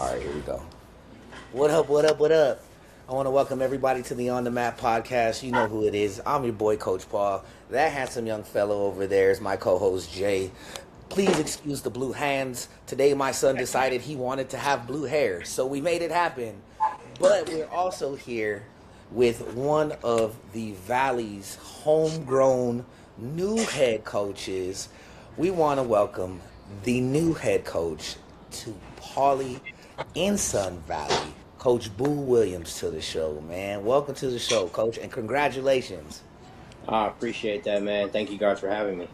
All right, here we go. What up, what up, what up? I want to welcome everybody to the On the Map podcast. You know who it is. I'm your boy, Coach Paul. That handsome young fellow over there is my co-host, Jay. Please excuse the blue hands. Today, my son decided he wanted to have blue hair, so we made it happen. But we're also here with one of the Valley's homegrown new head coaches. We want to welcome the new head coach to Pauley in Sun Valley, Coach Boo Williams, to the show, man. Welcome to the show, Coach, and congratulations. I appreciate that, man. Thank you guys for having me.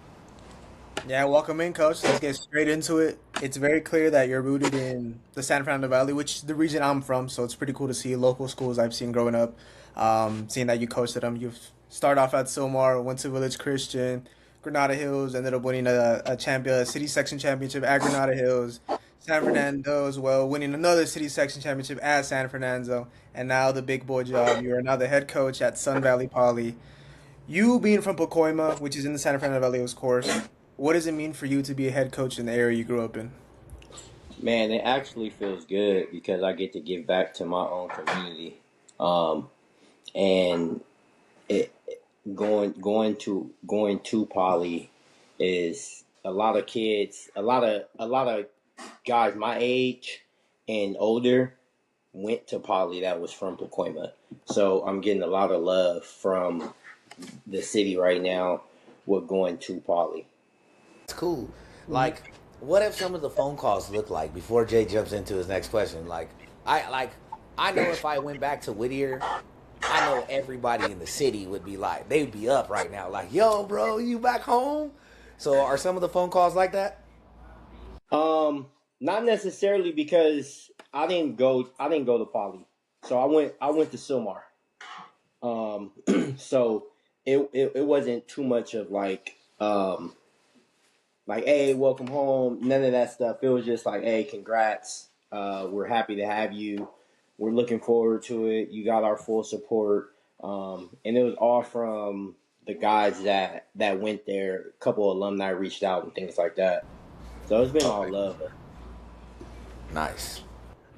Yeah, welcome in, Coach. Let's get straight into it. It's very clear that you're rooted in the San Fernando Valley, which is the region I'm from. So it's pretty cool to see local schools I've seen growing up. Seeing that you coached at them, you've started off at Silmar, went to Village Christian, Granada Hills, ended up winning a city section championship at Granada Hills, San Fernando as well, winning another city section championship at San Fernando, and now the big boy job. You are now the head coach at Sun Valley Poly. You being from Poquima, which is in the San Fernando Valley, of course, what does it mean for you to be a head coach in the area you grew up in? Man, it actually feels good because I get to give back to my own community. And it going to Poly is a lot of kids, a lot of guys my age and older went to Poly that was from Poquima. So I'm getting a lot of love from the city right now with going to Poly. It's cool. Like, what if some of the phone calls look like before Jay jumps into his next question? I know if I went back to Whittier, I know everybody in the city would be like, they'd be up right now, like, yo, bro, you back home? So are some of the phone calls like that? Not necessarily because I didn't go to Poly. So I went to Silmar. So it wasn't too much of like, hey, welcome home, none of that stuff. It was just like, hey, congrats. We're happy to have you. We're looking forward to it. You got our full support. And it was all from the guys that went there. A couple of alumni reached out and things like that. So it's been all love. Nice.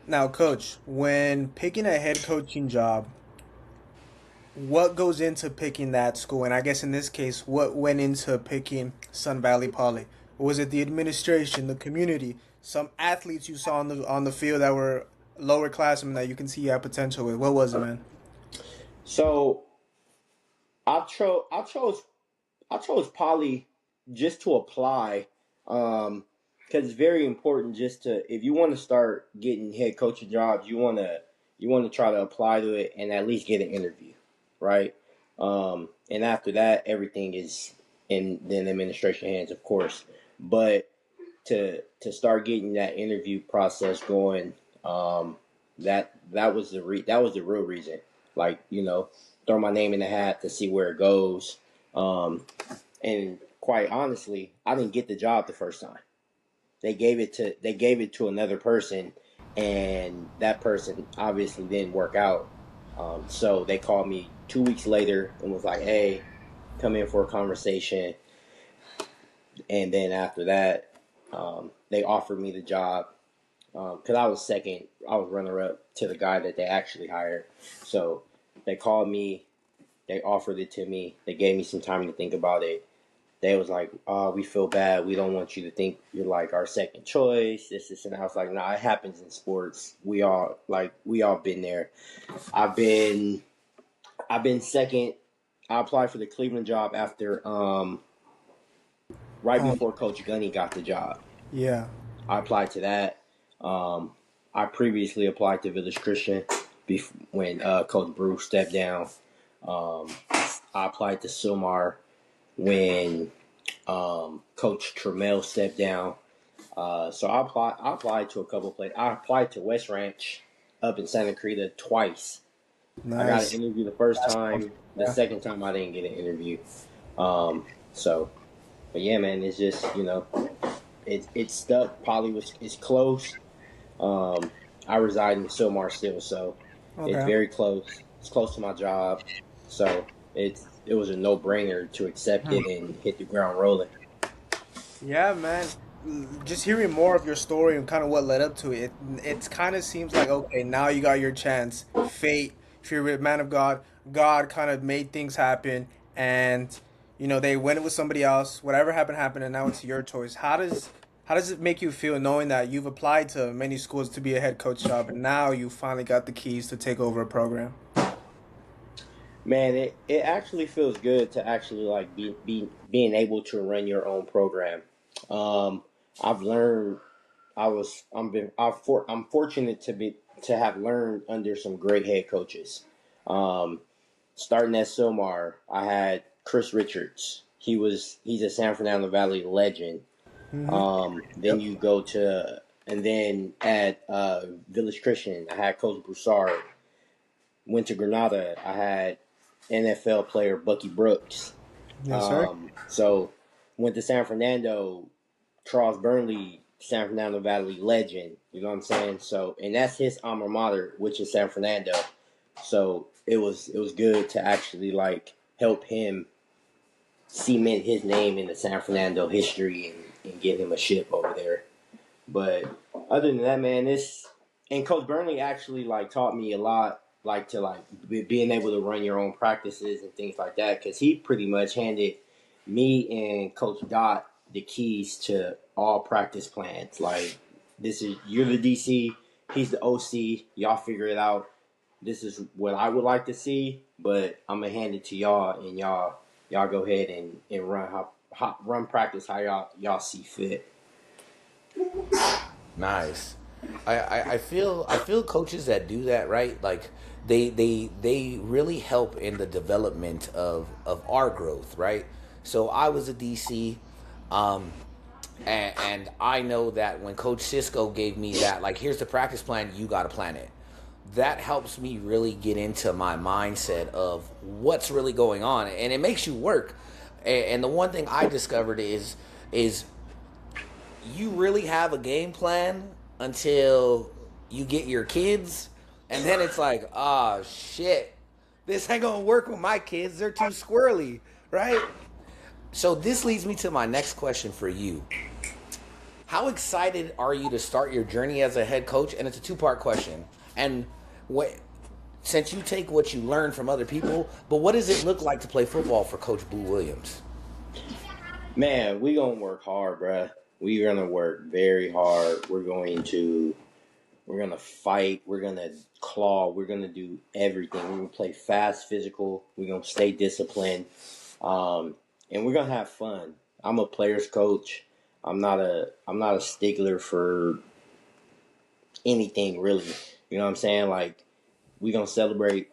Now, Coach, when picking a head coaching job, what goes into picking that school? And I guess in this case, what went into picking Sun Valley Poly? Was it the administration, the community, some athletes you saw on the field that were lower classmen that you can see you have potential with? What was it, man? So I chose Poly just to apply, because it's very important. Just to, if you want to start getting head coaching jobs, you want to try to apply to it and at least get an interview, right? And after that, everything is in the administration hands, of course. But to start getting that interview process going, that was the real reason. Like, throw my name in the hat to see where it goes. And quite honestly, I didn't get the job the first time. They gave it to another person, and that person obviously didn't work out. So they called me 2 weeks later and was like, "Hey, come in for a conversation." And then after that, they offered me the job because I was second. I was runner up to the guy that they actually hired. So they called me. They offered it to me. They gave me some time to think about it. They was like, "Oh, we feel bad. We don't want you to think you're like our second choice." This, and I was like, "Nah, it happens in sports. We all been there. I've been second. I applied for the Cleveland job after right before Coach Gunny got the job. Yeah. I applied to that. I previously applied to Village Christian when Coach Bruce stepped down. I applied to Silmar when Coach Trammell stepped down. So I applied to a couple of places. I applied to West Ranch up in Santa Cruz twice. Nice. I got an interview the first time. The second time I didn't get an interview. But yeah, man, it's just, it's stuck. Poly is close. I reside in Silmar still, so it's very close. It's close to my job. So it was a no-brainer to accept it and hit the ground rolling. Yeah, man. just hearing more of your story and kind of what led up to it, it kind of seems like, okay, now you got your chance. Fate, if you're a man of God, God kind of made things happen, and they went with somebody else. Whatever happened happened, and now it's your choice. How does it make you feel knowing that you've applied to many schools to be a head coach job, and now you finally got the keys to take over a program? Man, it actually feels good to actually like being able to run your own program. Um, I've learned I'm fortunate to have learned under some great head coaches. Um, Starting at Silmar, I had Chris Richards. He's a San Fernando Valley legend. Mm-hmm. Then you go to and then at Village Christian, I had Coach Broussard. Went to Granada, I had NFL player Bucky Brooks. Yes, sir. So went to San Fernando, Charles Burnley, San Fernando Valley legend. You know what I'm saying? So, and that's his alma mater, which is San Fernando. So it was good to actually like help him cement his name in the San Fernando history and get him a ship over there. But other than that, man, and Coach Burnley actually like taught me a lot, like to like being able to run your own practices and things like that, because he pretty much handed me and Coach Dot the keys to all practice plans. Like, you're the DC, he's the OC, y'all figure it out. This is what I would like to see, but I'm gonna hand it to y'all, and y'all go ahead and run practice how y'all see fit. Nice. I feel coaches that do that, right? Like they really help in the development of our growth, right? So I was a DC, um, and I know that when Coach Cisco gave me that, like, here's the practice plan, you got to plan it. That helps me really get into my mindset of what's really going on, and it makes you work. And the one thing I discovered is you really have a game plan until you get your kids, and then it's like, ah, shit, this ain't gonna work with my kids. They're too squirrely, right? So this leads me to my next question for you. How excited are you to start your journey as a head coach? And it's a two-part question. And what, since you take what you learn from other people, but what does it look like to play football for Coach Boo Williams? Man, we gonna work hard, bruh. We're gonna work very hard. We're gonna fight. We're gonna claw. We're gonna do everything. We're gonna play fast, physical. We're gonna stay disciplined, and we're gonna have fun. I'm a player's coach. I'm not a stickler for anything really. You know what I'm saying? Like, we gonna celebrate.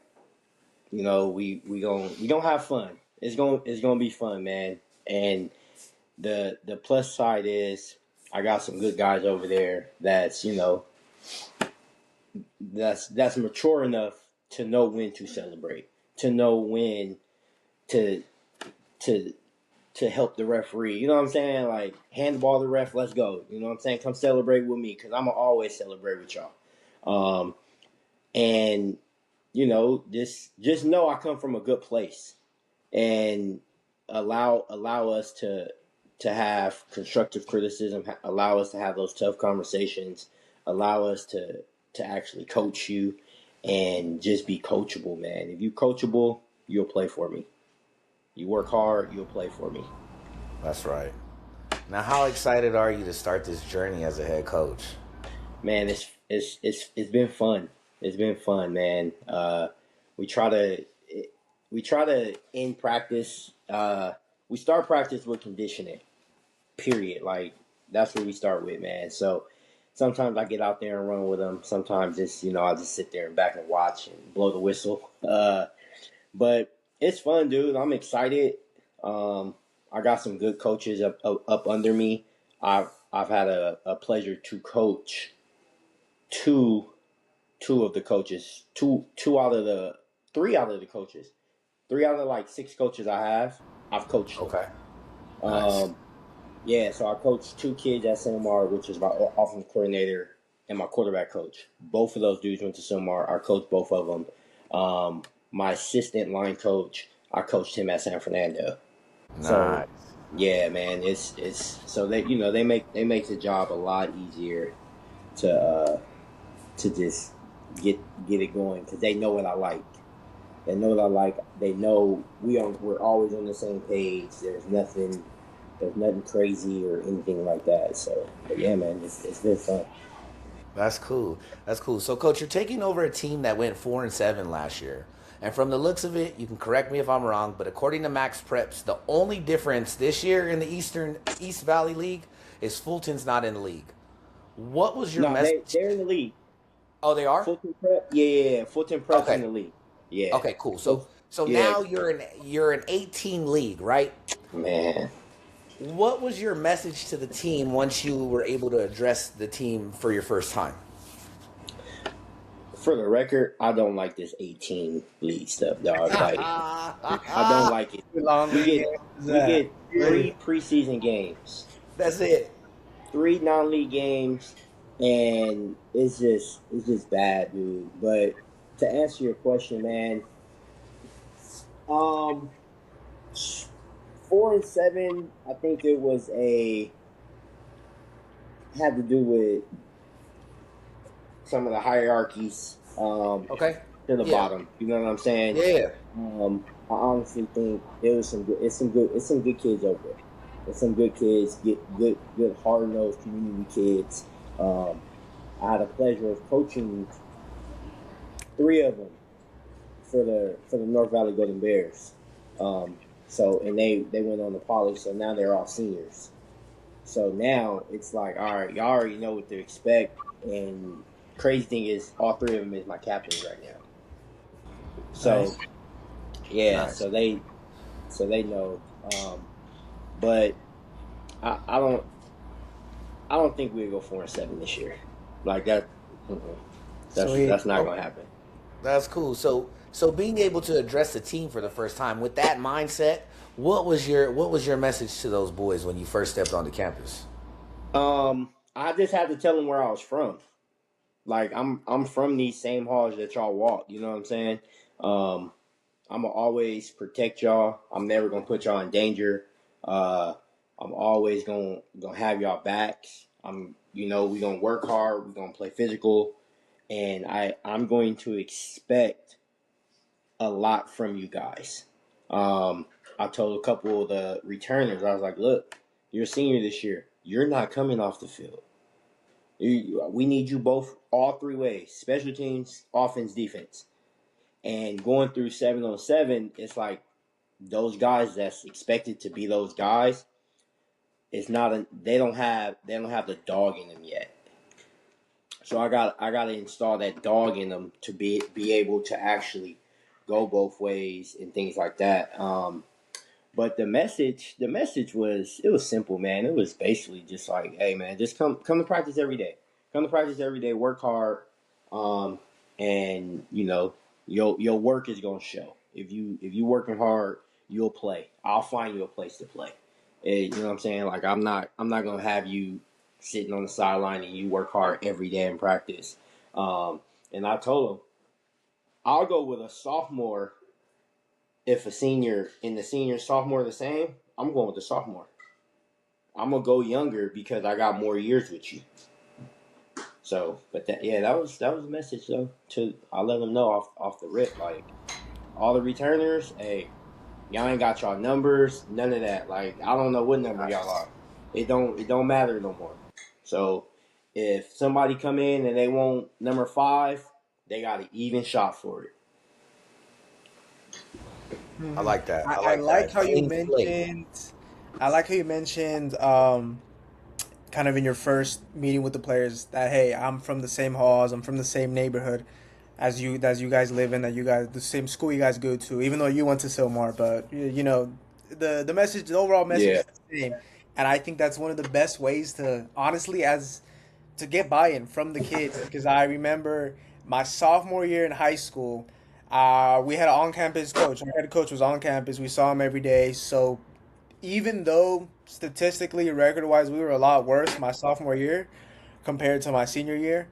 We gonna have fun. It's gonna be fun, man. And the plus side is I got some good guys over there that's mature enough to know when to celebrate, to know when to to to help the referee. You know what I'm saying? Like, hand the ball to the ref, let's go. You know what I'm saying? Come celebrate with me, because I'm gonna always celebrate with y'all. And just know I come from a good place, and allow us to have constructive criticism, allow us to have those tough conversations, allow us to actually coach you, and just be coachable, man. If you coachable, you'll play for me. You work hard, you'll play for me. That's right. Now, how excited are you to start this journey as a head coach? Man, it's been fun. It's been fun, man. We try to we try to end practice. We start practice with conditioning. Period. Like, that's what we start with, man. So sometimes I get out there and run with them. Sometimes I just sit there and back and watch and blow the whistle. But it's fun, dude. I'm excited. I got some good coaches up under me. I've had a pleasure to coach two two of the coaches, two out of the three out of the coaches, three out of like six coaches I've coached them. Okay. Nice. Um, yeah, so I coached two kids at Silmar, which is my offensive coordinator and my quarterback coach. Both of those dudes went to Silmar. I coached both of them. My assistant line coach, I coached him at San Fernando. So Nice. Yeah, man, it's so that they make the job a lot easier to to just get it going because they know what I like. They know what I like. They know we're always on the same page. There's nothing crazy or anything like that. So, but yeah, man, it's been fun. That's cool. That's cool. So, coach, you're taking over a team that went 4-7 last year. And from the looks of it, you can correct me if I'm wrong, but according to Max Preps, the only difference this year in the East Valley League is Fulton's not in the league. What was your No, message? they're in the league. Oh, they are? Fulton Prep, yeah. Fulton Prep's in Okay. the league. Yeah, Okay, cool. So Fult- so yeah, now you're an 18 league, right? man. What was your message to the team once you were able to address the team for your first time? For the record, I don't like this 18 league stuff, dog. Like, I don't like it. Long We league get games, we get really? three preseason games, That's it. three non-league games, and it's just bad, dude. But to answer your question, man, um, 4-7, I think it was a had to do with some of the hierarchies Okay. to the Yeah. bottom. You know what I'm saying? Yeah. I honestly think there was it's some good kids over there. There's some good kids, get good hard nosed community kids. Um, I had the pleasure of coaching three of them for the North Valley Golden Bears. Um, so and they went on to college, so now they're all seniors. So now it's like, all right, y'all already know what to expect. And crazy thing is, all three of them is my captains right now. So Nice. yeah, Nice. so they know. But I don't think we'll go 4-7 this year. Like that, mm-mm. Sweet. That's not gonna happen. That's cool. So being able to address the team for the first time with that mindset, what was your message to those boys when you first stepped onto campus? I just had to tell them where I was from. Like I'm from these same halls that y'all walk. You know what I'm saying? Um, I'm gonna always protect y'all. I'm never gonna put y'all in danger. Uh, I'm always gonna have y'all backs. We gonna work hard. We gonna play physical, and I'm going to expect a lot from you guys. Um, I told a couple of the returners, I was like, look, you're a senior this year. You're not coming off the field. We need you both, all three ways: special teams, offense, defense. And going through 7-on-7, it's like those guys that's expected to be those guys. It's not they don't have the dog in them yet. So I got to install that dog in them to be able to actually go both ways and things like that. But the message was it was simple, man. It was basically just like, hey, man, just come to practice every day. Come to practice every day. Work hard, um, and your work is gonna show. If you working hard, you'll play. I'll find you a place to play. You know what I'm saying? Like I'm not gonna have you sitting on the sideline and you work hard every day in practice. And I told him I'll go with a sophomore if a senior and the senior sophomore the same. I'm going with the sophomore. I'm gonna go younger because I got more years with you. So, but that was the message though. I let them know off the rip, like all the returners, hey, y'all ain't got y'all numbers, none of that. Like I don't know what number y'all are. It don't matter no more. So if somebody come in and they want number 5, they got an even shot for it. I Mhm. like that. I I like like that. how you Clean slate. mentioned. I like how you mentioned, kind of in your first meeting with the players that hey, I'm from the same halls, I'm from the same neighborhood as you guys live in, that you guys the same school you guys go to, even though you went to Silmar, but you know, the message, the overall message Yeah. is the same, and I think that's one of the best ways to honestly as to get buy-in from the kids because I remember my sophomore year in high school. We had an on-campus coach. Our head coach was on campus. We saw him every day. So even though statistically, record-wise, we were a lot worse my sophomore year compared to my senior year,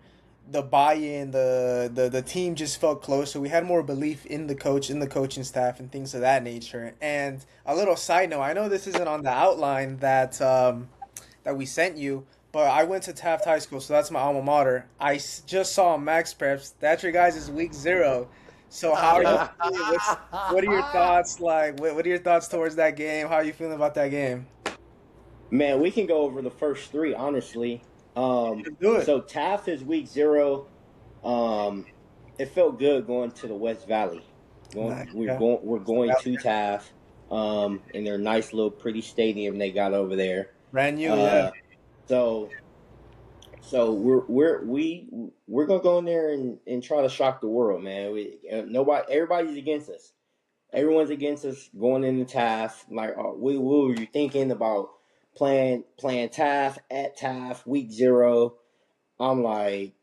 the buy-in, the team just felt closer. We had more belief in the coach, in the coaching staff, and things of that nature. And a little side note, I know this isn't on the outline that we sent you, but I went to Taft High School, so that's my alma mater. Just saw Max Preps. That's your guys' week 0. So how are you feeling? What are your thoughts like? What are your thoughts towards that game? How are you feeling about that game? Man, we can go over the first 3, honestly. Let's do it. So Taft is week 0. It felt good going to the West Valley. Nice. We're Yeah. going to Taft, in their nice little pretty stadium they got over there. Brand new, yeah. Uh, so we're gonna go in there and try to shock the world, man. Everybody's against us. Everyone's against us going into Taft. Like, what were you thinking about playing Taft at Taft week 0? I'm like,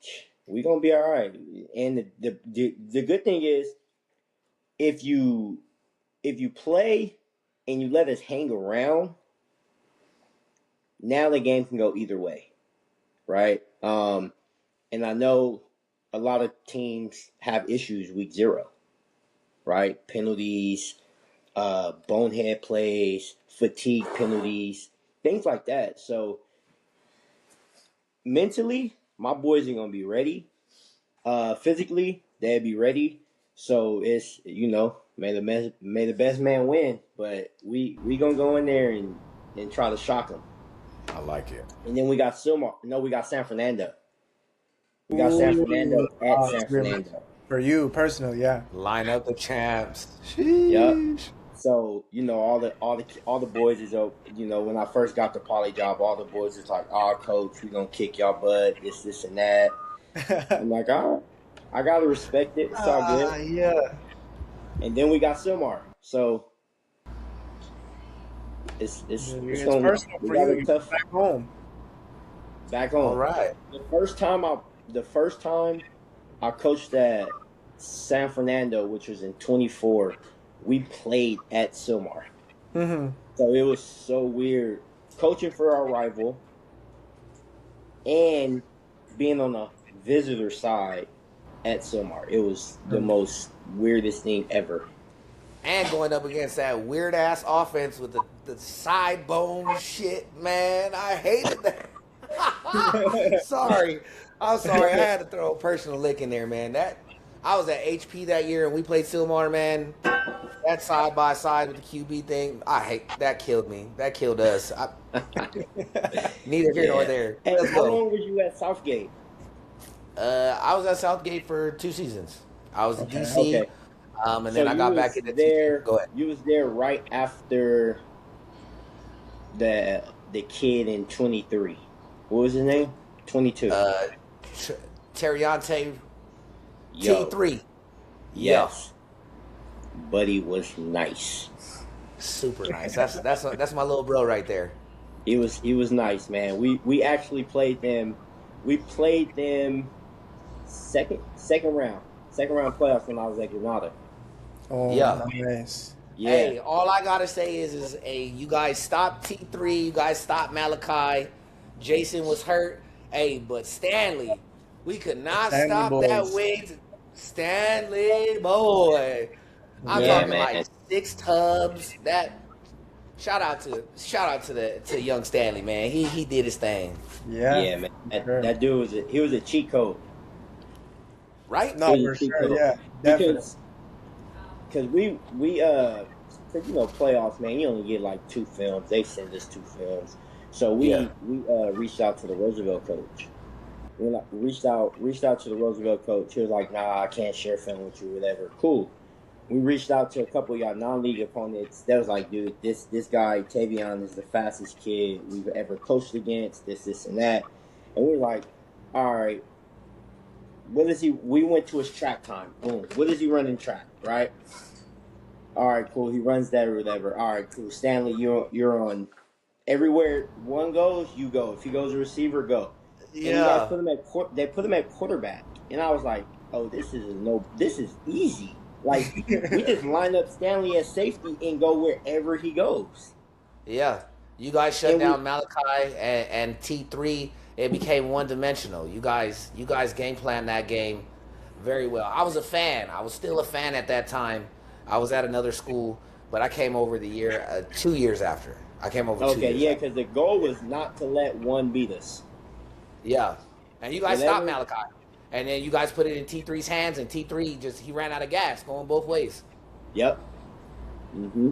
we gonna be all right. And the good thing is, if you play and you let us hang around, now the game can go either way, right? And I know a lot of teams have issues week 0, right? Penalties, bonehead plays, fatigue penalties, things like that. So mentally, my boys are gonna be ready. Physically, they'll be ready. So it's, may the best man win. But we gonna go in there and try to shock them. I like it. And then we got we got San Fernando. We got San Fernando at San Fernando. For you personally, yeah. Line up the champs. Yep. So all the boys is when I first got the poly job, all the boys is like, "Oh, coach, we gonna kick y'all butt, this and that." I'm like, "All right, I gotta respect it. It's all good." Yeah. And then we got Silmar, so it's gonna personal we for got you. it tough Back home. back home. All right. The first time I coached at San Fernando, which was in 24, we played at Silmar. Mm-hmm. So it was so weird coaching for our rival and being on the visitor side at Silmar. It was the most weirdest thing ever. And going up against that weird ass offense with the side bone shit, man. I hated that. Sorry. I'm sorry. I had to throw a personal lick in there, man. I was at HP that year and we played Silmar, man. That side by side with the QB thing, I hate that. Killed me. That killed us. Neither here nor there. Hey, Let's how go. long was you at Southgate? I was at Southgate for 2 seasons. I was in DC, Okay. and then I got back into there. teaching. Go ahead. You was there right after the kid in 23. What was his name? 22. Terriante Yo, T3. yes. Buddy was nice. Super nice. That's my little bro right there. He was nice, man. We actually played them. We played them second round playoffs when I was at Granada. Oh, Yeah. nice. Yeah. Hey, all I gotta say is hey, you guys stop T3. You guys stop Malachi. Jason was hurt. Hey, but Stanley, we could not Stanley stop boys. that wing. Stanley boy. I'm Yeah, talking man. like 6 tubs. That shout out to young Stanley, man. He did his thing. Yeah, man. That dude was a cheat code. Right? No, for sure. Yeah, definitely. Because we playoffs, man, you only get like 2 films. They send us 2 films. So we reached out to the Roosevelt coach. We reached out to the Roosevelt coach. He was like, "Nah, I can't share film with you, whatever." Cool. We reached out to a couple of y'all non-league opponents. That was like, "Dude, this guy Tavion is the fastest kid we've ever coached against. This, and that." And we were like, "All right, what is he?" We went to his track time. Boom. What does he run in track? Right. All right, cool. He runs that or whatever. All right, cool. Stanley, you're on. Everywhere one goes, you go. If he goes a receiver, go. And you guys they put him at quarterback, and I was like, "Oh, this is easy." Like we just line up Stanley as safety and go wherever he goes. Yeah. You guys shut down Malachi and T3 it became one dimensional. You guys game planned that game very well. I was a fan. I was still a fan at that time. I was at another school, but I came over the year 2 years after. I came over 2 Okay, years yeah, after. because the goal was not to let one beat us. Yeah, and you guys stopped Whenever, Malachi, and then you guys put it in T3's hands, and T3 just he ran out of gas going both ways. yep. Mm-hmm.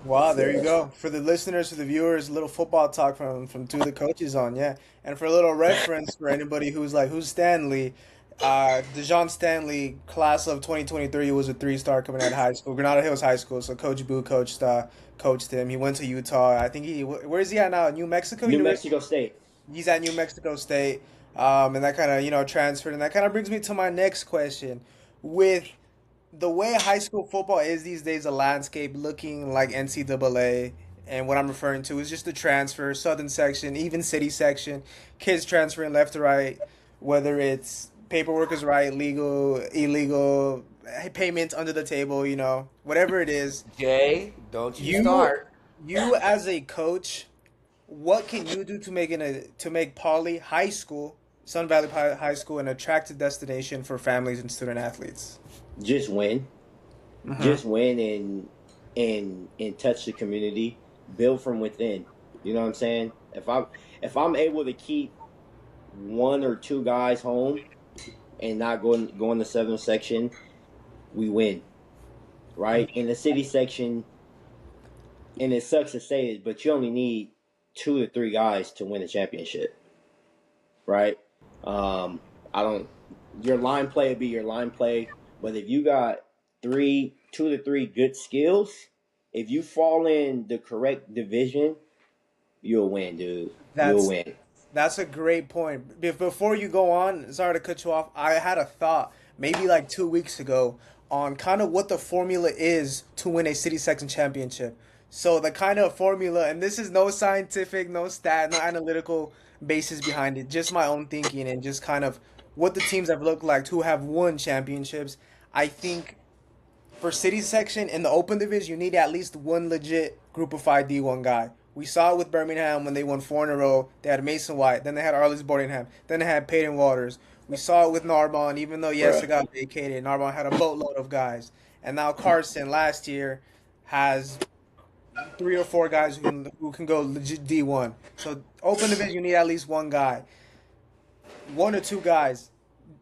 Wow, there you Yeah. go. For the listeners, for the viewers, a little football talk from two of the coaches on, yeah. And for a little reference for anybody who's like, who's Stanley? DeJohn Stanley, class of 2023, was a three-star coming out of high school, Granada Hills High School. So Coach Boo coached him. He went to Utah. I think where is he at now? New Mexico New University. Mexico State. He's at New Mexico State. And that kind of transferred, and that kind of brings me to my next question. With the way high school football is these days, a landscape looking like NCAA, and what I'm referring to is just the transfer, southern section, even city section, kids transferring left to right, whether it's paperwork is right, legal, illegal, payments under the table, whatever it is. Jay, don't you You, start. you as a coach, what can you do to make Poly High School, Sun Valley High School, an attractive destination for families and student athletes? Just win. Just win and touch the community. Build from within. You know what I'm saying? If I'm able to keep one or two guys home and not go in the southern section, we win. Right? In the city section, and it sucks to say it, but you only need 2 to 3 guys to win a championship. Right? I don't. Your line play would be your line play, but if you got 2 to 3 good skills, if you fall in the correct division, you'll win, dude. You'll That's win. That's a great point. Before you go on, sorry to cut you off. I had a thought maybe like 2 weeks ago on kind of what the formula is to win a city section championship. So the kind of formula, and this is no scientific, no stat, no analytical basis behind it, just my own thinking and just kind of what the teams have looked like who have won championships. I think for city section in the open division, you need at least one legit group of five D1 guy. We saw it with Birmingham when they won 4 in a row. They had Mason White, then they had Arliss Boardingham, then they had Peyton Waters. We saw it with Narbonne, even though yes, it got vacated. Narbonne had a boatload of guys, and now Carson last year has 3 or 4 guys who can go legit D1. So open division, you need at least one guy, 1 or 2 guys.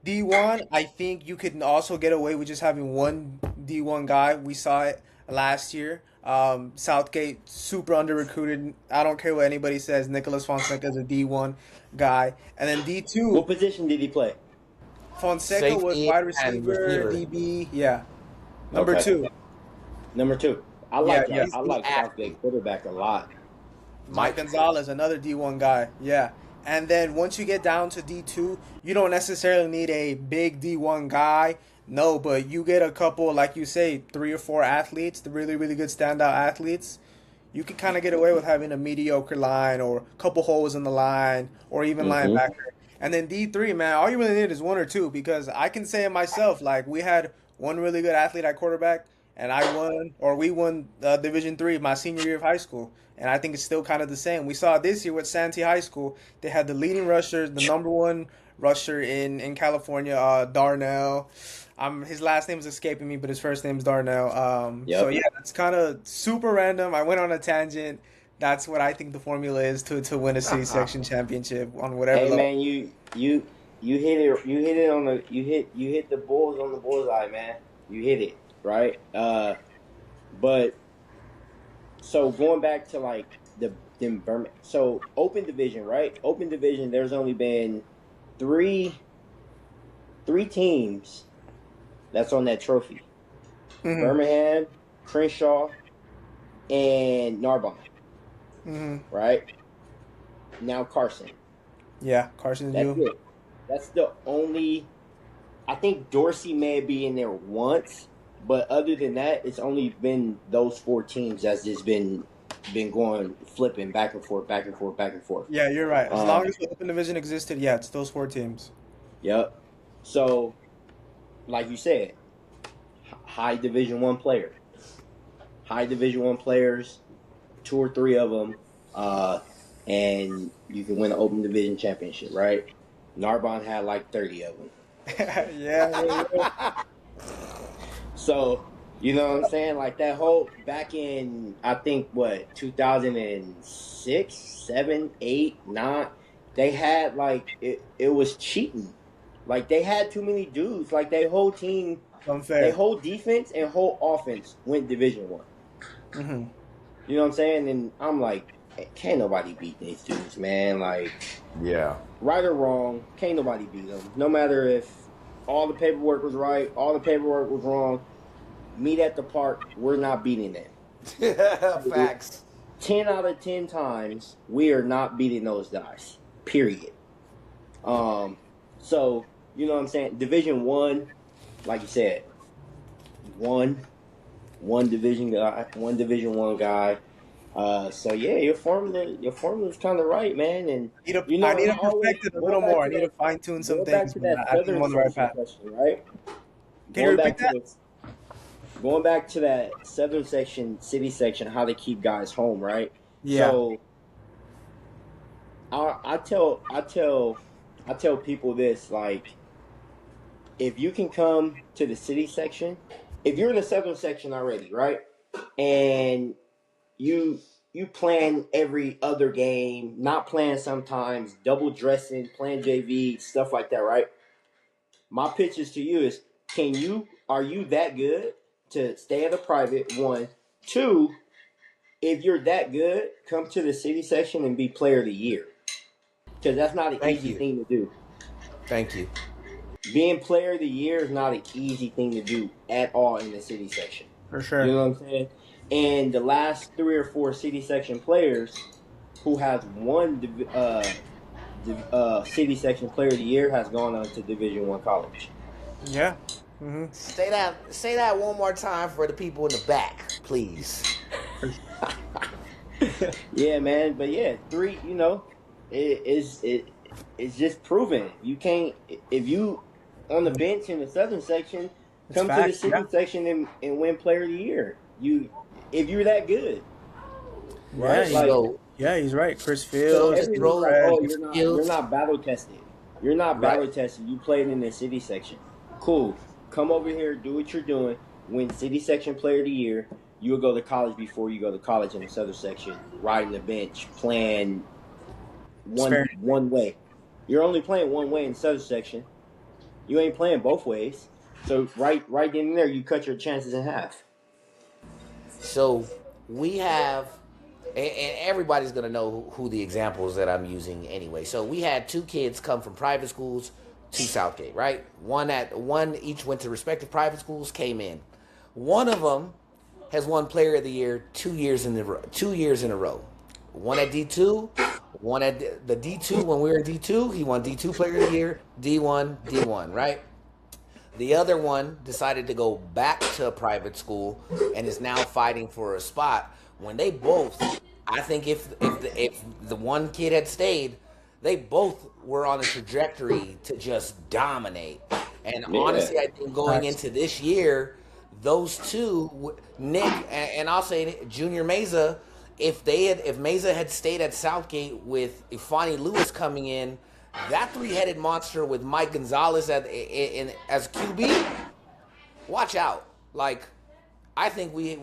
D1, I think you could also get away with just having one D1 guy. We saw it last year. Southgate, super under recruited. I don't care what anybody says. Nicholas Fonseca is a D1 guy. And then D2, What position did he play? Fonseca was Safety wide and receiver, receiver. DB. Yeah. Number Okay. 2. Number 2. I Yeah, like yeah. I like Southgate quarterback a lot. Mike Gonzalez, another D1 guy. Yeah. And then once you get down to D2, you don't necessarily need a big D1 guy. No, but you get a couple, like you say, 3 or 4 athletes, the really, really good standout athletes. You can kind of get away with having a mediocre line or a couple holes in the line or even Mm-hmm. linebacker. And then D3, man, all you really need is 1 or 2 because I can say it myself. Like, we had one really good athlete at quarterback, and we won Division 3 my senior year of high school. And I think it's still kind of the same. We saw this year with Santee High School. They had the leading rusher, the number 1 rusher in California, Darnell. His last name is escaping me, but his first name is Darnell. So Yep. yeah, it's kind of super random. I went on a tangent. That's what I think the formula is to win a city section championship on whatever Hey level. man, you hit the bulls on the bullseye, man. You hit it, right? But so going back to like the Birmingham, so open division, right? Open division, there's only been three teams that's on that trophy. Hmm. Birmingham, Crenshaw, and Narbonne, Hmm. right? Now Carson. Yeah, Carson's That's you. it. That's the only. I think Dorsey may be in there once, but other than that, it's only been those 4 teams that's just been going flipping back and forth, back and forth, back and forth. Yeah, you're right. As Um, long as the open division existed, yeah, it's those 4 teams. Yep. So, like you said, high Division 1 players, 2 or 3 of them. and you can win an open division championship, right? Narbonne had like 30 of them. Yeah. So, you know what I'm saying? Like that whole back in I think what 2006, 7, 8, 9, they had like it was cheating. Like they had too many dudes. Like their whole team, their Unfair. whole defense and whole offense went Division 1. Hmm. You know what I'm saying? And I'm like, can't nobody beat these dudes, man. Like, Yeah. right or wrong, can't nobody beat them. No matter if all the paperwork was right, all the paperwork was wrong. Meet at the park, we're not beating them. Facts. 10 out of 10 times, we are not beating those guys. Period. So, you know what I'm saying? Division 1, like you said, one division guy, one Division 1 guy. So yeah, your formula's kind of right, man. And you I know, need and to I always perfect it a little more. I need to fine tune some going back things, to but that I think I'm southern on the right section path. question, right? Can you Going repeat back to that? this, going back to that southern section, city section, how they keep guys home, right? Yeah. So I tell people this, like, if you can come to the city section, if you're in the southern section already, right, and you you plan every other game, not playing sometimes, double dressing, playing JV, stuff like that, right? My pitch is to you is, are you that good to stay at a private, one? Two, if you're that good, come to the city section and be player of the year. Because that's not an Thank easy you. thing to do. Thank you. Being player of the year is not an easy thing to do at all in the city section. For You sure. know what I'm saying? And the last 3 or 4 city section players who has won city section player of the year has gone on to Division 1 college. Yeah. Hmm. Say that one more time for the people in the back, please. Yeah, man. But yeah, three. You know, it's just proven. You can't if you on the bench in the southern section, It's come to the facts. city Yeah. section and win player of the year. If you're that good, Yeah. right? Like He's right. Chris because So Fields, just Steve everyone's throw like, Fred. oh, your you're skills. not battle tested. You're not Right. battle tested. You played in the city section. Cool. Come over here, do what you're doing. Win city section player of the year. You'll go to college before you go to college in the southern section, riding the bench, playing It's fair. one way. You're only playing one way in the southern section. You ain't playing both ways. So right in there, you cut your chances in half. So we have, and everybody's gonna know who the examples that I'm using anyway. So we had two kids come from private schools to Southgate, right? One each went to respective private schools, came in. One of them has won Player of the Year 2 years in a row. 2 years in a row. One at D2, one at the D2 when we were D2. He won D2 Player of the Year, D1, D1, right? The other one decided to go back to a private school and is now fighting for a spot. When they both, I think if the one kid had stayed, they both were on a trajectory to just dominate. And Yeah. honestly, I think going Facts. into this year, those two, Nick and I'll say Junior Meza, if Meza had stayed at Southgate with Ifani Lewis coming in, that three-headed monster with Mike Gonzalez as QB, watch out. Like, I think we're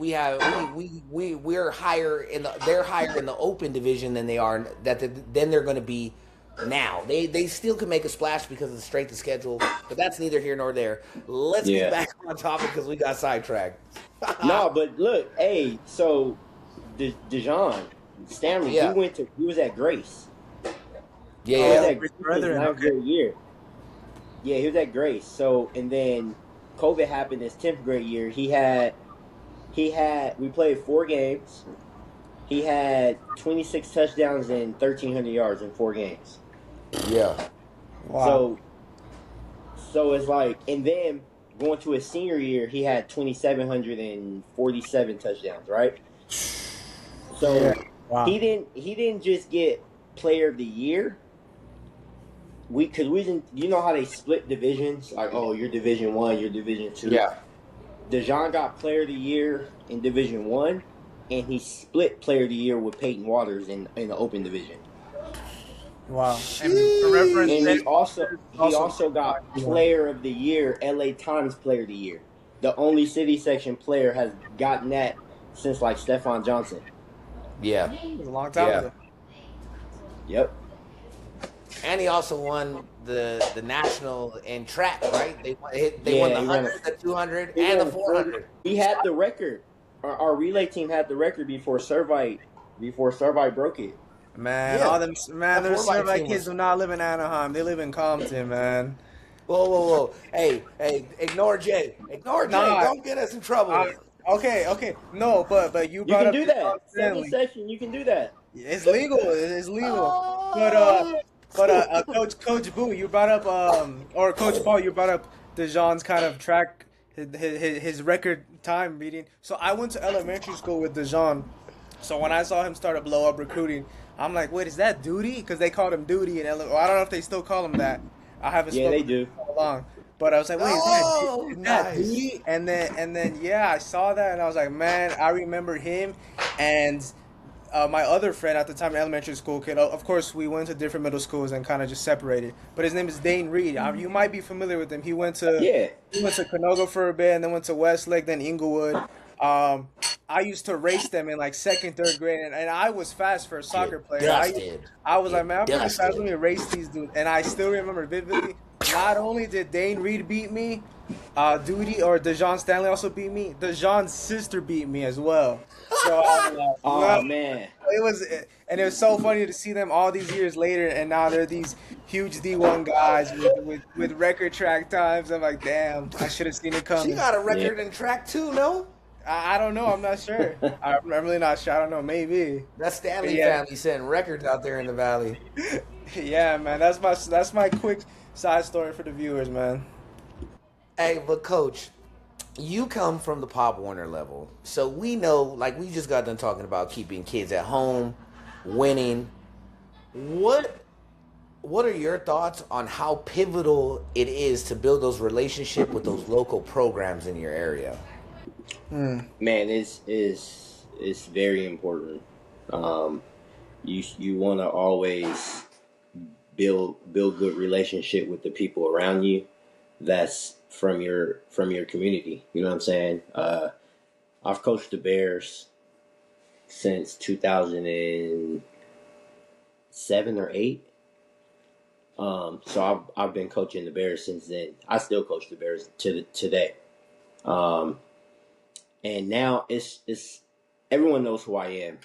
higher they're higher in the open division than they are than they're going to be now. They still can make a splash because of the strength of schedule, but that's neither here nor there. Let's get Yeah. back on topic because we got sidetracked. No, but look, hey, so Dijon Stanley, Yeah, he was at Grace. yeah, He was Oh, yeah. at Chris Grace his Brethren. ninth Okay. grade year. Yeah, he was at Grace. So and then COVID happened his 10th grade year. We played 4 games. He had 26 touchdowns and 1,300 yards in 4 games. Yeah. Wow. So it's like, and then going to his senior year, he had 2,747 touchdowns, right? Yeah. So Wow. he didn't just get player of the year. We didn't, you know how they split divisions, like, oh, you're Division 1, you're Division 2. Yeah. Dejan got player of the year in Division 1, and he split player of the year with Peyton Waters in the open division. Wow. And for Sheesh. reference, And Daniel he also also got D1. Player of the Year, LA Times Player of the Year. The only city section player has gotten that since like Stephon Johnson. Yeah, It was a long time yeah. ago. Yep. And he also won the national in track, right? They won Yeah, the he 100, ran a the 200, he and the ran a 40. 400. We had the record. Our relay team had the record before Servite broke it. Man, Yeah, all them man, that them four by Servite team kids was. do not live in Anaheim. They live in Compton, man. Whoa, whoa, whoa! Hey, hey! Ignore Jay. Ignore Jay. Nah, Don't get us in trouble. okay. No, but you You brought can up do Deshaun that. Seven Stanley. section, you can do that. It's legal. It's legal. But Oh. Coach Boo, you brought up or Coach Paul, you brought up Dejan's kind of track his record time beating. So I went to elementary school with Dejan. So when I saw him start to blow up recruiting, I'm like, wait, is that Duty? Because they called him Duty in well, I don't know if they still call him that. I haven't Yeah, they spoken to him do. in so long. But I was like, wait, Oh, is that nice. Duty? And then yeah, I saw that and I was like, man, I remember him and my other friend at the time in elementary school kid. Of course, we went to different middle schools and kind of just separated. But his name is Dane Reed. You might be familiar with him. Yeah. He went to Canoga for a bit, and then went to Westlake, then Inglewood. Um, I used to race them in like second, third grade, and I was fast for a soccer Get player. dusted. I was like, Get man, I'm pretty fast. Let dusted. me race these dudes, and I still remember vividly. Not only did Dane Reed beat me, Duty or Dejan Stanley also beat me. Dejan's sister beat me as well. So I was like, Oh no. man. And it was so funny to see them all these years later, and now they're these huge D1 guys with record track times. I'm like, damn, I should have seen it She coming. got a Yeah. record in track too, no? I don't know. I'm not sure. I'm really not sure. I don't know. Maybe. That But Stanley yeah, family setting records out there in the valley. yeah, man. That's my quick side story for the viewers, man. Hey, but coach, you come from the Pop Warner level. So we know, like we just got done talking about keeping kids at home, winning. What what are your thoughts on how pivotal it is to build those relationships with those local programs in your area? Man, it's very important. Um, you want to always build good relationship with the people around you. That's from your community. You know what I'm saying? I've coached the Bears since 2007 or eight. So I've been coaching the Bears since then. I still coach the Bears to today. Um, and now it's everyone knows who I am.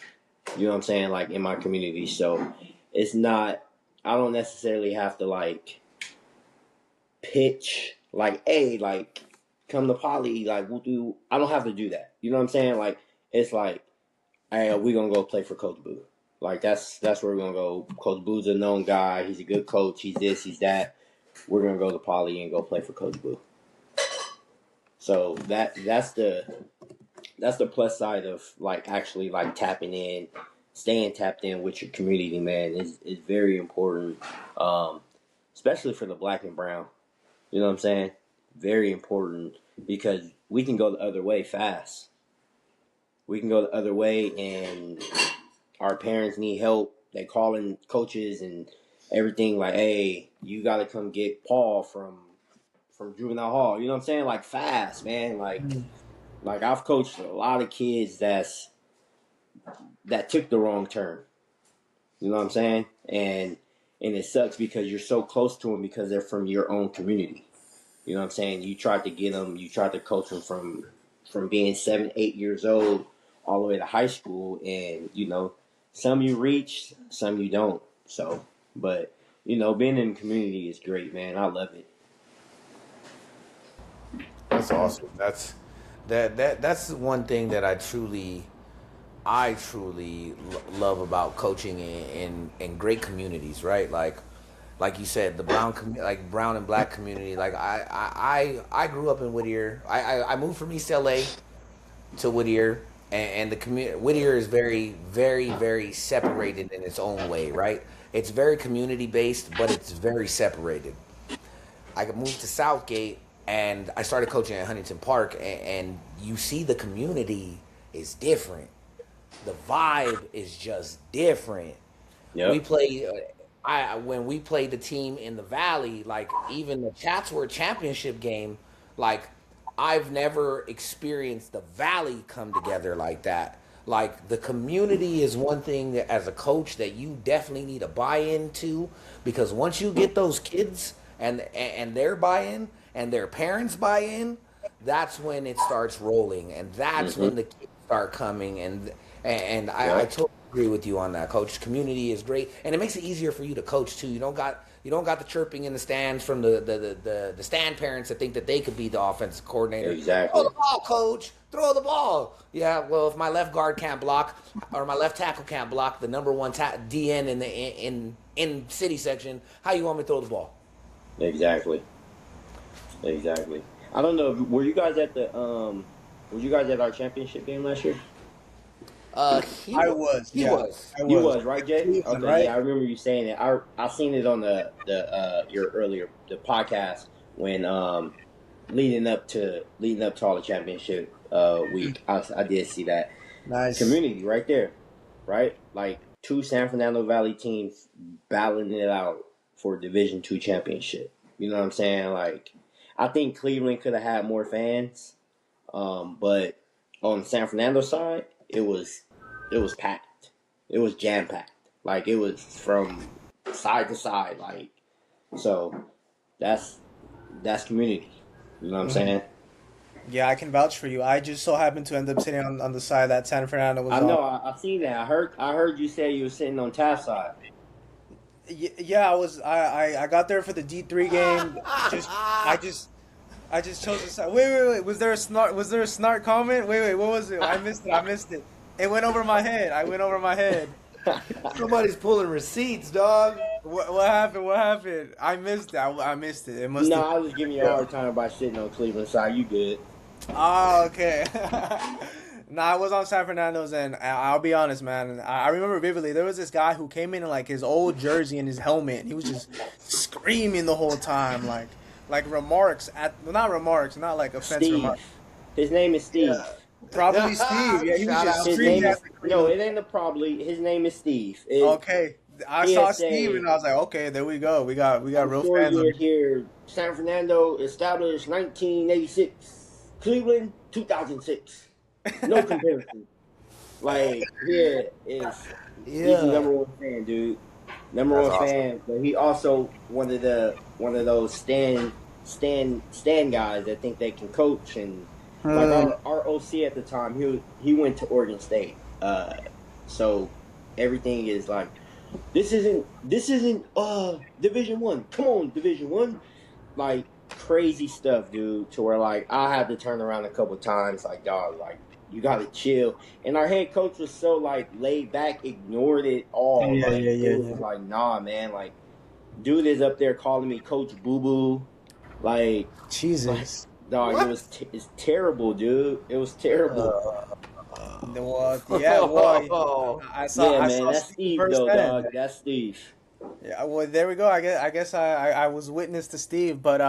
You know what I'm saying? Like in my community. So it's not. I don't necessarily have to like pitch like, hey, like come to Poly. Like we'll do. I don't have to do that. You know what I'm saying? Like it's like, hey, we gonna go play for Coach Boo. Like that's where we're gonna go. Coach Boo's a known guy. He's a good coach. He's this. He's that. We're gonna go to Poly and go play for Coach Boo. So that's the plus side of like actually like tapping in, staying tapped in with your community, man, is very important, um, especially for the black and brown. You know what I'm saying? Very important because we can go the other way fast. We can go the other way, and our parents need help. They calling coaches and everything like, hey, you got to come get Paul from juvenile hall. You know what I'm saying? Like fast, man. Like I've coached a lot of kids that took the wrong turn. You know what I'm saying? And it sucks because you're so close to them because they're from your own community. You know what I'm saying? You tried to get them, you tried to coach them from being 7, 8 years old all the way to high school, and some you reach, some you don't. So, but being in the community is great, man. I love it. That's awesome. That's one thing that I truly love about coaching in great communities, right? Like you said, the like brown and black community. Like I grew up in Whittier. I moved from East LA to Whittier, and the community Whittier is very, very, very separated in its own way, right? It's very community based, but it's very separated. I moved to Southgate and I started coaching at Huntington Park, and you see the community is different. The vibe is just different. We Yep. play. when we played the team in the Valley, like even the Chatsworth championship game, like I've never experienced the Valley come together like that. Like the community is one thing that as a coach that you definitely need to buy into, because once you get those kids and their buy-in and their parents buy-in, that's when it starts rolling, and that's Mm-hmm. when the kids start coming. And I Yep. totally agree with you on that, coach. Community is great, and it makes it easier for you to coach too. You don't got the chirping in the stands from the stand parents that think that they could be the offensive coordinator. Throw Exactly. the ball, coach. Throw the ball. Yeah, well, if my left guard can't block or my left tackle can't block the number one DN in city section, how you want me to throw the ball? Exactly. Exactly. I don't know. Were you guys at the Were you guys at our championship game last year? He I was. was, He yeah, was. I You was. was right, Jay. Cleveland, Okay, right? yeah, I remember you saying it. I seen it on the your earlier the podcast when leading up to all the championship week. I did see that Nice. community right there, right? Like two San Fernando Valley teams battling it out for Division II championship. You know what I'm saying? Like, I think Cleveland could have had more fans, but on San Fernando side, it was packed. It was jam packed. Like it was from side to side. Like so, that's that's community. You know what I'm Mhm. saying? Yeah, I can vouch for you. I just so happened to end up sitting on the side that San Fernando was I on. know. I seen that. I heard you say you were sitting on Taft side. Yeah, I was. I got there for the D3 game. Just I just I just chose the side. Wait. Was there a snark? Was there a snark comment? Wait. What was it? I missed it. I missed it. It went over my head. I went over my head. Somebody's pulling receipts, dog. What happened? What happened? I missed it. I missed it. It must No, have. I was giving you a hard time by sitting on Cleveland side. You good? Oh, okay. Nah, I was on San Fernando's, and I'll be honest, man. I remember vividly. There was this guy who came in like his old jersey and his helmet. And he was just screaming the whole time, like remarks at well, not remarks, not like offensive remarks. Steve. His name is Steve. Yeah. Probably Steve. Yeah, he was Shout just out His screaming name Steve. at is the no. Cleveland. It ain't a probably. His name is Steve. Okay, I He'll saw Steve, say, and I was like, okay, there we go. We got I'm real sure fans you on. would hear San Fernando established 1986, Cleveland 2006. No comparison. Like here is he's the Yeah. number one fan, dude. Number That's one awesome. fan, but he also one of those stand guys that think they can coach and like Hmm. our OC at the time he went to Oregon State. So everything is like this isn't Division 1. Come on, Division 1. Like crazy stuff, dude, to where like I had to turn around a couple times like dog, like you gotta chill. And our head coach was so like laid back, ignored it all. Like it was Yeah. like, nah, man, like dude is up there calling me Coach Boo Boo. Like like Jesus. dog, What? it's terrible, dude. It was terrible. Well, yeah. Well, Yeah, I man, saw that's Steve Steve though, firsthand. dog. That's Steve. Yeah, well, there we go. I guess I was witness to Steve. But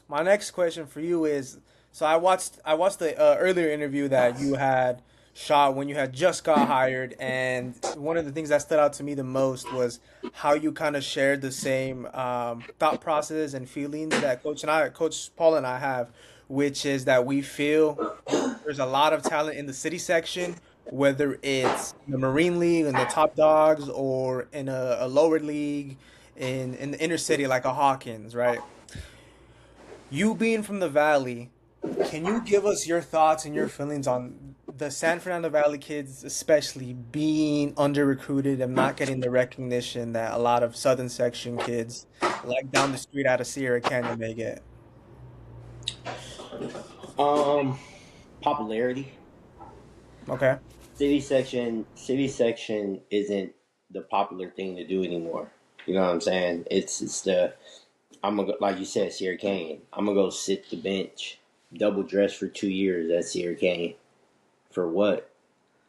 my next question for you is, so I watched the earlier interview that you had shot when you had just got hired, and one of the things that stood out to me the most was how you kind of shared the same thought process and feelings that Coach Paul and I have, which is that we feel there's a lot of talent in the city section, whether it's in the Marine League and the top dogs or in a lower league in the inner city like a Hawkins, right? You being from the Valley, can you give us your thoughts and your feelings on the San Fernando Valley kids, especially being under recruited and not getting the recognition that a lot of Southern section kids, like down the street out of Sierra Canyon, may get? Um, Popularity. Okay. City section isn't the popular thing to do anymore. You know what I'm saying? It's the I'm gonna like you said, Sierra Canyon. I'm gonna go sit the bench, double dress for 2 years at Sierra Canyon. For what?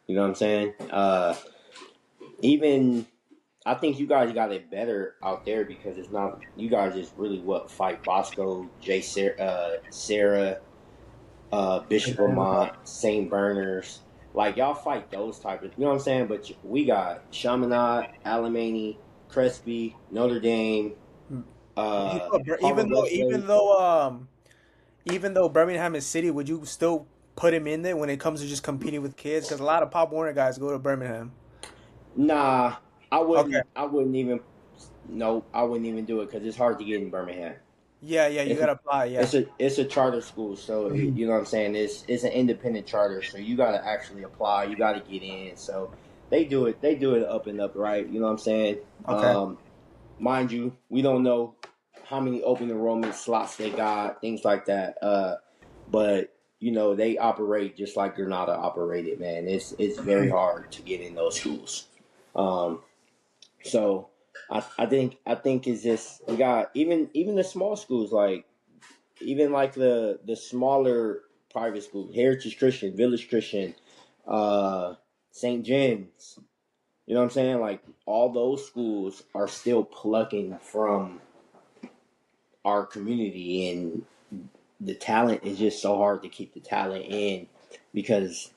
You know what I'm saying? Even I think you guys got it better out there because it's not you guys just really what fight Bosco, Sarah, Bishop Vermont, St. Berners. Like y'all fight those type of, you know what I'm saying? But we got Chaminade, Alamany. Crespi, Notre Dame, You know, Harvard Westlake. even though Birmingham is city, would you still put him in there when it comes to just competing with kids? Because a lot of Pop Warner guys go to Birmingham. Nah, Okay. I wouldn't even. No, I wouldn't even do it because it's hard to get in Birmingham. Yeah, yeah, you It's gotta apply. Yeah. it's a charter school, so Mhm. you know what I'm saying. It's an independent charter, so you got to actually apply. You got to get in. So they do it up and up, right? You know what I'm saying. Okay. Mind you, we don't know how many open enrollment slots they got, things like that. But you know they operate just like Granada operated, man. It's very hard to get in those schools. Um, so I think it's just we got even the small schools like even like the smaller private schools, Heritage Christian, Village Christian, uh, St. James. You know what I'm saying? Like all those schools are still plucking from our community, and the talent is just so hard to keep the talent in because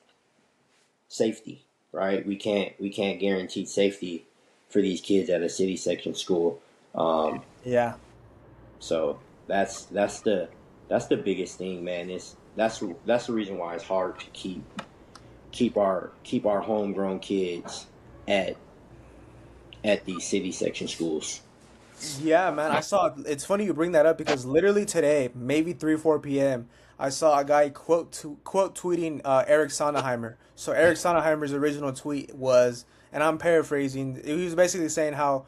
safety, right? We can't guarantee safety for these kids at a city section school. Um, Yeah. so that's the biggest thing, man. Is that's the reason why it's hard to keep our homegrown kids at these city section schools. Yeah, man. I saw. It's funny you bring that up because literally today, maybe 3, 4 p.m., I saw a guy quote tweeting Eric Sondheimer. So Eric Sondheimer's original tweet was, and I'm paraphrasing. He was basically saying how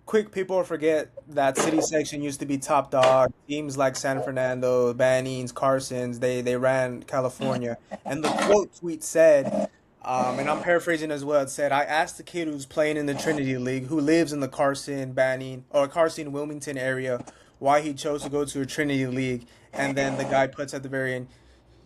quick people forget that city section used to be top dog. Teams like San Fernando, Bannings, Carsons, they ran California. And the quote tweet said, and I'm paraphrasing as well. It said, I asked the kid who's playing in the Trinity League, who lives in the Carson, Banning, or Carson, Wilmington area, why he chose to go to a Trinity League. And then the guy puts at the very end,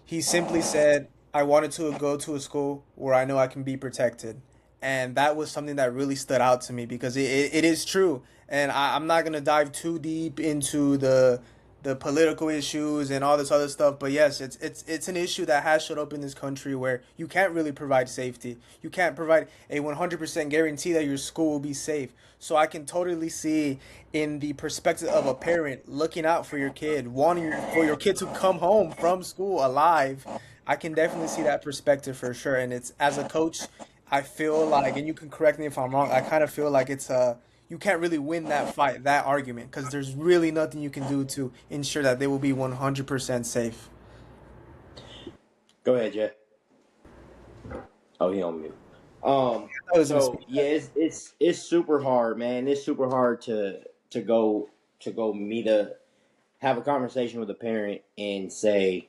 he simply said, I wanted to go to a school where I know I can be protected. And that was something that really stood out to me because it is true. And I'm not going to dive too deep into the political issues and all this other stuff. But yes, it's an issue that has showed up in this country where you can't really provide safety. You can't provide a 100% guarantee that your school will be safe. So I can totally see in the perspective of a parent looking out for your kid, wanting for your kid to come home from school alive. I can definitely see that perspective for sure. And it's as a coach, I feel like, and you can correct me if I'm wrong. I kind of feel like it's a you can't really win that fight, that argument, because there's really nothing you can do to ensure that they will be 100% safe. Go ahead, Jeff. Oh, he on mute. I was gonna So speak. yeah, it's super hard, man. It's super hard to go meet a have a conversation with a parent and say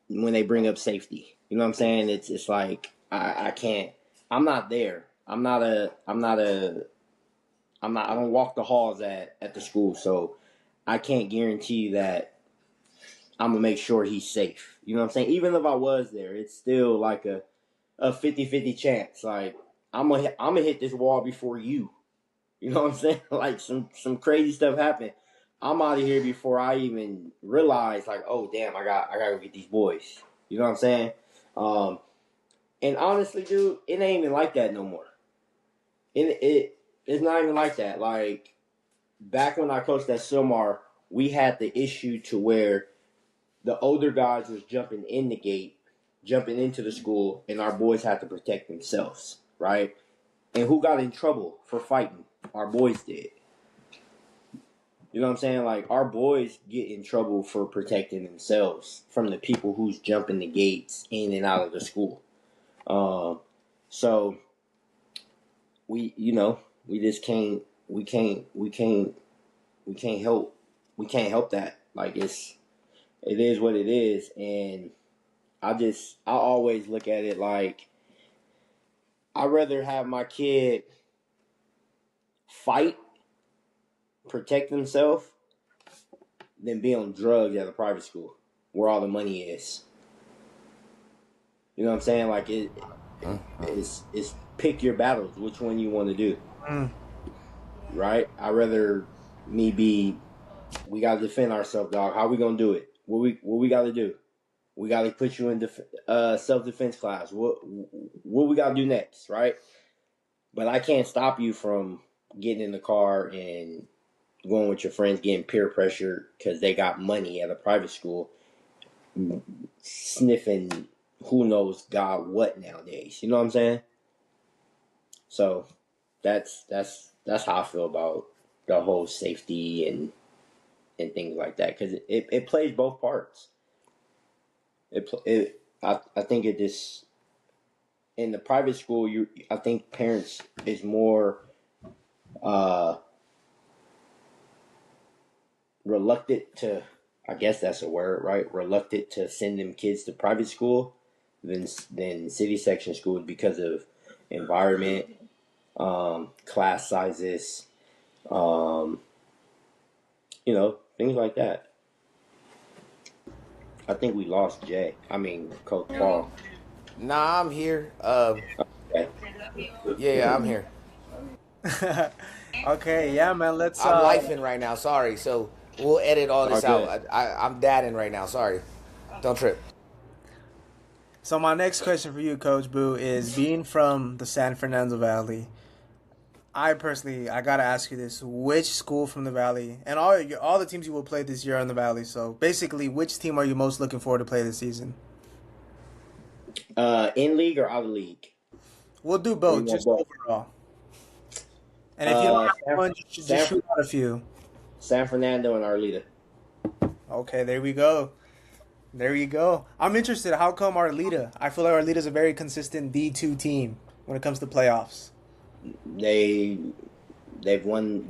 when they bring up safety. You know what I'm saying? It's like I can't. I'm not there. I don't walk the halls at the school, so I can't guarantee that I'm gonna make sure he's safe. You know what I'm saying? Even if I was there, it's still like a 50-50 chance. Like I'm gonna hit this wall before you. You know what I'm saying? Like some crazy stuff happened. I'm out of here before I even realize. Like, oh damn, I gotta go get these boys. You know what I'm saying? Um, and honestly, dude, it ain't even like that no more. It's not even like that. Like back when I coached at Silmar, we had the issue to where the older guys was jumping in the gate, jumping into the school, and our boys had to protect themselves, right? And who got in trouble for fighting? Our boys did. You know what I'm saying? Like our boys get in trouble for protecting themselves from the people who's jumping the gates in and out of the school. Um, so you know, we just we can't help, that. Like it is what it is, and I always look at it like I'd rather have my kid fight, protect himself, than be on drugs at a private school where all the money is. You know what I'm saying? Like it's pick your battles, which one you want to do, Mm. right? I'd rather me be. We gotta defend ourselves, dog. How we gonna do it? What we gotta do? We gotta put you in self defense class. What we gotta do next, right? But I can't stop you from getting in the car and going with your friends, getting peer pressure because they got money at a private school, sniffing who knows God what nowadays. You know what I'm saying? So that's how I feel about the whole safety and things like that because it plays both parts. I think it just in the private school I think parents is more uh reluctant to, I guess that's a word, right? Reluctant to send them kids to private school than city section schools because of environment, class sizes, um, things like that. I think we lost Jay. I mean, Coach Paul. Nah, I'm here. Okay. Yeah, I'm here. Okay, yeah, man. Let's I'm wifing right now. Sorry. So we'll edit all All this out. good. I'm dadding right now. Sorry. Don't trip. So my next question for you, Coach Boo, is being from the San Fernando Valley. I personally, I gotta ask you this: which school from the Valley, and all the teams you will play this year are in the Valley. So basically, which team are you most looking forward to play this season? In league or out of league? We'll do Or you both, want just both? overall. And if you don't have one, just San, shoot out a few. San Fernando and Arleta. Okay, there we go. There you go. I'm interested. How come Arleta? I feel like Arleta's a very consistent D2 team when it comes to playoffs. They they've won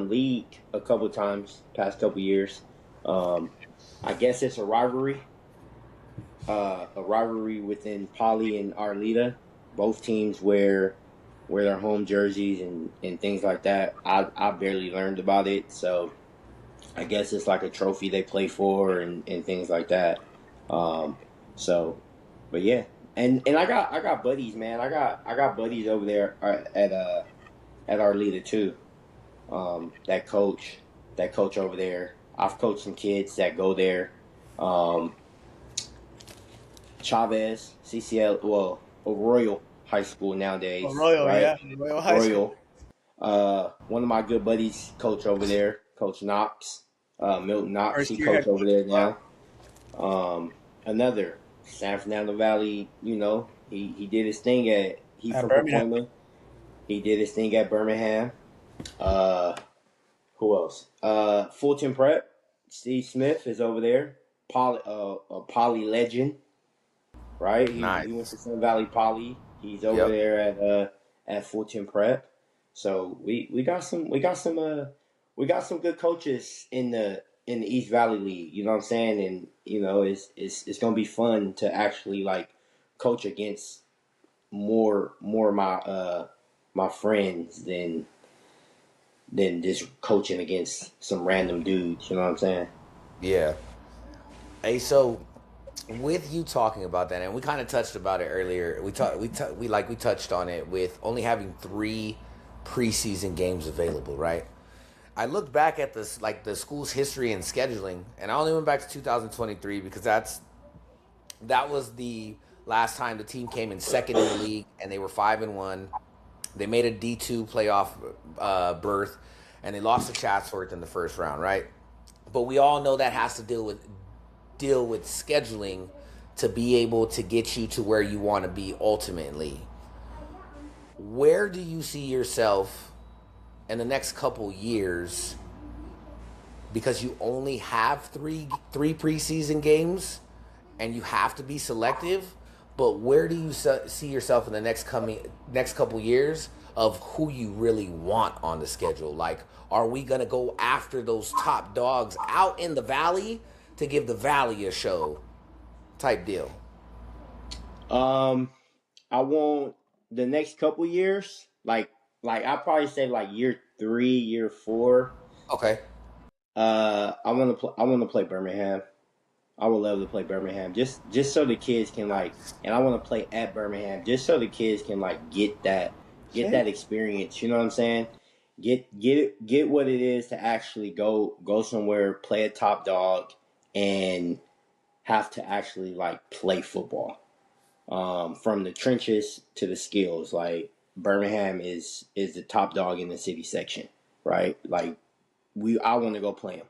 league a couple times past couple years. Um, I guess it's a rivalry within Poly and Arleta. Both teams wear their home jerseys and things like that. I barely learned about it, so I guess it's like a trophy they play for and things like that. Um, so, but yeah, and I got buddies, man. I got buddies over there at Arleta too. That coach over there. I've coached some kids that go there. Um, Chavez, CCL, well, Royal High School Oh, nowadays, Royal, right? yeah. Royal High School. Royal. One of my good buddies coach over there, Coach Knox, Milton Knox. First He year coach head over coach. there Wow. now. Another San Fernando Valley. He did his thing he At from Birmingham. Poquima. He did his thing at Birmingham. Uh, who else? Fulton Prep. Steve Smith is over there. A Poly legend, right? He went Nice. to Sun Valley Poly. He's over Yep. there at Fulton Prep. So we got some good coaches in the East Valley League. You know what I'm saying? And it's gonna be fun to actually like coach against more of my friends than just coaching against some random dudes. You know what I'm saying? Yeah. Hey, so with you talking about that, and we kind of touched about it earlier. We touched on it with only having 3 preseason games available, right? I looked back at this, like the school's history and scheduling, and I only went back to 2023 because that was the last time the team came in second in the league, and they were 5-1. They made a D2 playoff berth, and they lost to Chatsworth in the first round, right? But we all know that has to deal with scheduling to be able to get you to where you want to be ultimately. Where do you see yourself in the next couple years? Because you only have three preseason games, and you have to be selective. But where do you see yourself in the next couple years of who you really want on the schedule? Like, are we gonna go after those top dogs out in the valley to give the valley a show, type deal? Um, I want the next couple years, like I probably say like year 3, year 4. Okay. I want to play Birmingham. I would love to play Birmingham just so the kids can and I want to play at Birmingham just so the kids can get that Okay. experience. You know what I'm saying? Get what it is to actually go somewhere, play a top dog, and have to actually play football. From the trenches to the skills. Birmingham is the top dog in the city section, right? Like I want to go play them.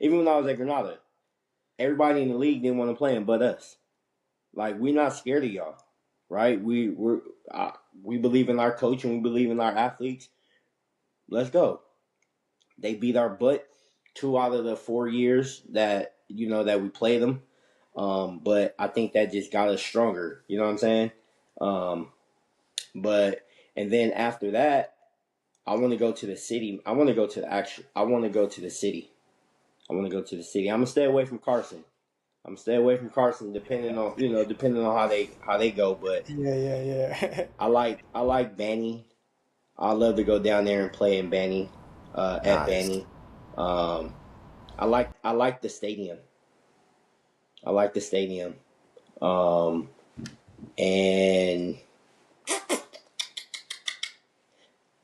Even when I was at Granada, everybody in the league didn't want to play them but us. Like we're not scared of y'all, right? We believe in our coach and we believe in our athletes. Let's go. They beat our butt 2 out of the 4 years that that we played them. But I think that just got us stronger. You know what I'm saying? But and then after that, I want to go to the city. I want to go to the city. I want to go to the city. I'm gonna stay away from Carson. Depending on how they go. But Yeah. I like Banny. I love to go down there and play in Banny, at Nice. Banny. I like the stadium. And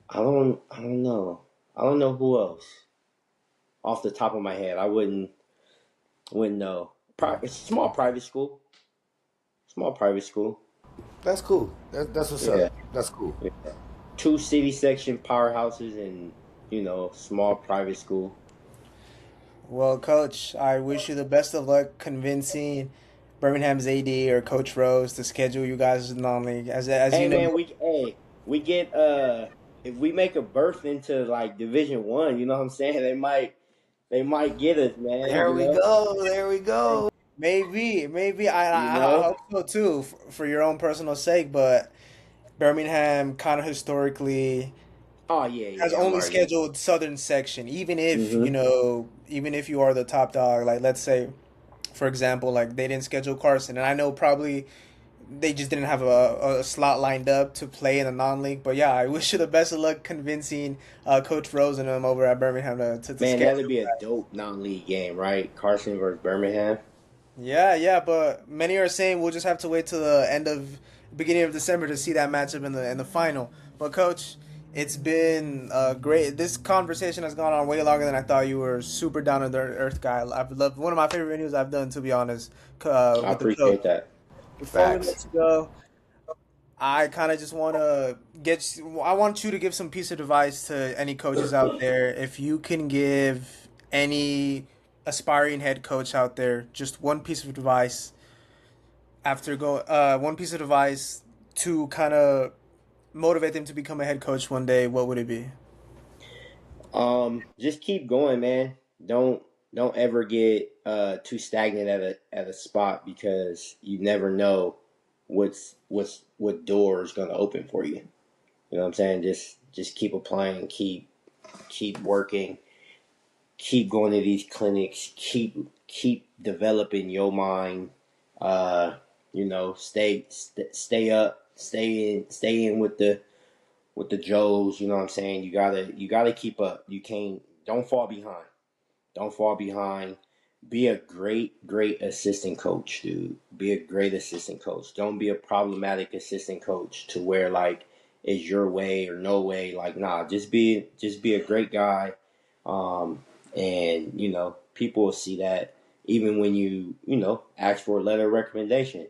I don't know. I don't know who else. Off the top of my head, I wouldn't know. It's a small private school. That's cool. That's what's Yeah. up. That's cool. Yeah. 2 city section powerhouses and small private school. Well, Coach, I wish you the best of luck convincing Birmingham's AD or Coach Rose to schedule you guys in non-league. As Hey you know, man, we get if we make a berth into like Division 1, you know what I'm saying? They might get us, man. There we go. There we go. maybe I hope so too for your own personal sake. But Birmingham kind of historically Oh yeah. has only scheduled Southern section, even if even if you are the top dog. Like let's say, for example, like they didn't schedule Carson, and I know probably they just didn't have a slot lined up to play in the non-league. But yeah, I wish you the best of luck convincing Coach Rose and them over at Birmingham to Man, schedule. that'd be a dope non-league game, right? Carson versus Birmingham. Yeah, but many are saying we'll just have to wait till the beginning of December to see that matchup in the final. But Coach, it's been great. This conversation has gone on way longer than I thought. You were super down to earth guy. I've loved one of my favorite videos I've done, to be honest. I appreciate that. Before we let you go, I kind of just want to I want you to give some piece of advice to any coaches out there. If you can give any aspiring head coach out there just one piece of advice to kind of motivate them to become a head coach one day, what would it be? Just keep going, man. Don't ever get too stagnant at a spot, because you never know what door is going to open for you. You know what I'm saying? Just keep applying, keep working, keep going to these clinics, keep developing your mind. Stay up, stay in with the Joes. You know what I'm saying? You gotta keep up. Don't fall behind. Be a great assistant coach, dude. Be a great assistant coach. Don't be a problematic assistant coach to where like it's your way or no way. Like, nah, just be a great guy. And people will see that even when you ask for a letter of recommendation.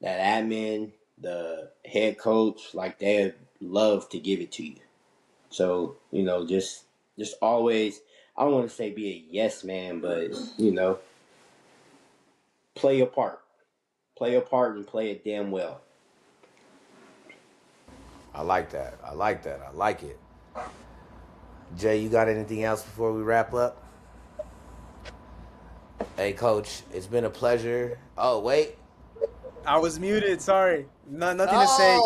That admin, the head coach, like they'd love to give it to you. So, just always, I don't want to say be a yes man, but, play your part. Play your part and play it damn well. I like that. I like it. Jay, you got anything else before we wrap up? Hey, Coach, it's been a pleasure. Oh, wait. I was muted. Sorry. Nothing to say.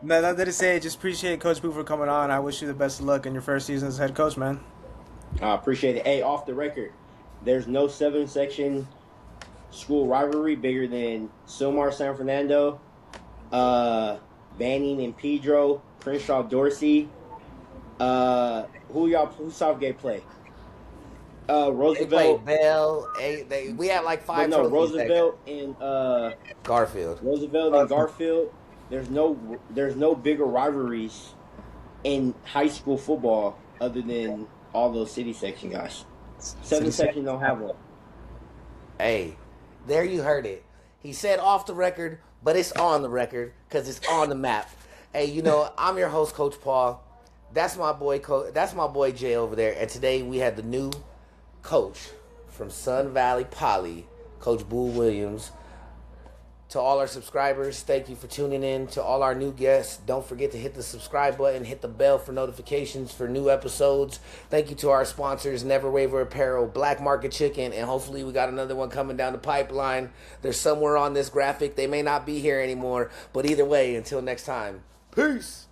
Nothing to say. Just appreciate Coach Boo for coming on. I wish you the best of luck in your first season as head coach, man. I appreciate it. Hey, off the record, there's no Southern section school rivalry bigger than Silmar San Fernando, Banning and Pedro, Crenshaw Dorsey. Who Southgate play? Roosevelt. They play Bell. We have like 5 trophies. Roosevelt and Garfield. Roosevelt and Garfield. There's no bigger rivalries in high school football other than all those city section guys. Southern section don't have one. Hey, there you heard it. He said off the record, but it's on the record because it's on the map. Hey, I'm your host, Coach Paul. That's my boy, That's my boy Jay over there. And today we had the new coach from Sun Valley Poly, Coach Boo Williams. To all our subscribers, thank you for tuning in. To all our new guests, don't forget to hit the subscribe button, hit the bell for notifications for new episodes. Thank you to our sponsors, Never Waver Apparel, Black Market Chicken, and hopefully we got another one coming down the pipeline. They're somewhere on this graphic. They may not be here anymore, but either way, until next time, peace.